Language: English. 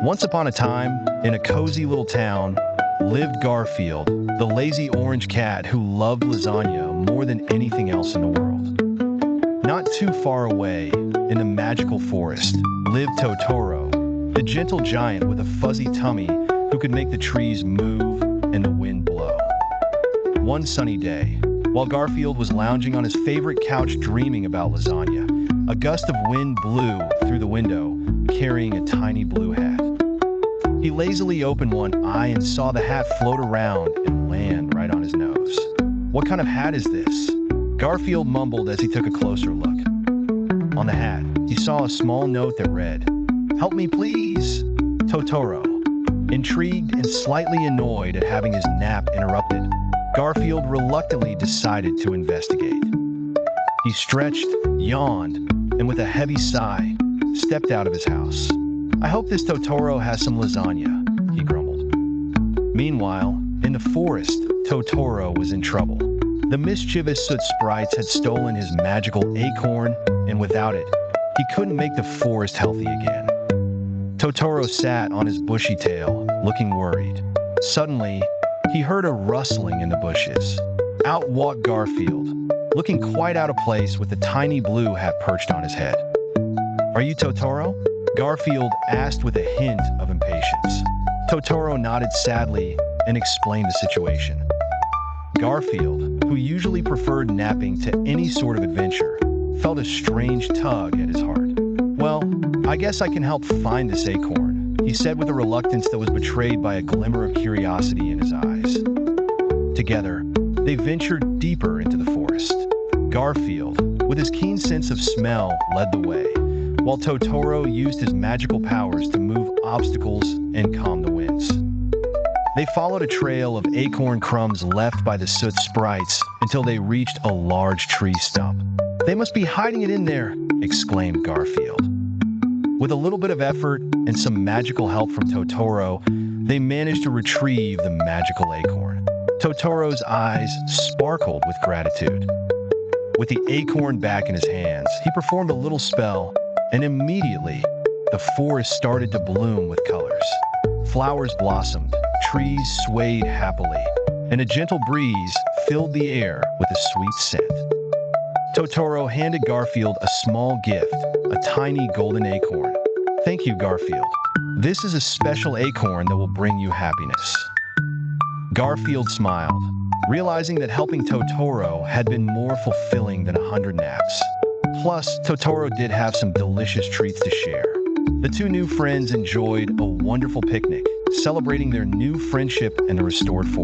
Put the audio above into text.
Once upon a time, in a cozy little town, lived Garfield, the lazy orange cat who loved lasagna more than anything else in the world. Not too far away, in the magical forest, lived Totoro, the gentle giant with a fuzzy tummy who could make the trees move and the wind blow. One sunny day, while Garfield was lounging on his favorite couch dreaming about lasagna, a gust of wind blew through the window, carrying a tiny blue hat. He lazily opened one eye and saw the hat float around and land right on his nose. "What kind of hat is this?" Garfield mumbled as he took a closer look. On the hat, he saw a small note that read, "Help me please, Totoro." Intrigued and slightly annoyed at having his nap interrupted, Garfield reluctantly decided to investigate. He stretched, yawned, and with a heavy sigh, stepped out of his house. "I hope this Totoro has some lasagna," he grumbled. Meanwhile, in the forest, Totoro was in trouble. The mischievous soot sprites had stolen his magical acorn, and without it, he couldn't make the forest healthy again. Totoro sat on his bushy tail, looking worried. Suddenly, he heard a rustling in the bushes. Out walked Garfield, looking quite out of place with the tiny blue hat perched on his head. "Are you Totoro?" Garfield asked with a hint of impatience. Totoro nodded sadly and explained the situation. Garfield, who usually preferred napping to any sort of adventure, felt a strange tug at his heart. "Well, I guess I can help find this acorn," he said with a reluctance that was betrayed by a glimmer of curiosity in his eyes. Together, they ventured deeper into the forest. Garfield, with his keen sense of smell, led the way, while Totoro used his magical powers to move obstacles and calm the winds. They followed a trail of acorn crumbs left by the soot sprites until they reached a large tree stump. "They must be hiding it in there," exclaimed Garfield. With a little bit of effort and some magical help from Totoro, they managed to retrieve the magical acorn. Totoro's eyes sparkled with gratitude. With the acorn back in his hands, he performed a little spell, and immediately, the forest started to bloom with colors. Flowers blossomed, trees swayed happily, and a gentle breeze filled the air with a sweet scent. Totoro handed Garfield a small gift, a tiny golden acorn. "Thank you, Garfield. This is a special acorn that will bring you happiness." Garfield smiled, realizing that helping Totoro had been more fulfilling than 100 naps. Plus, Totoro did have some delicious treats to share. The two new friends enjoyed a wonderful picnic, celebrating their new friendship and the restored forest.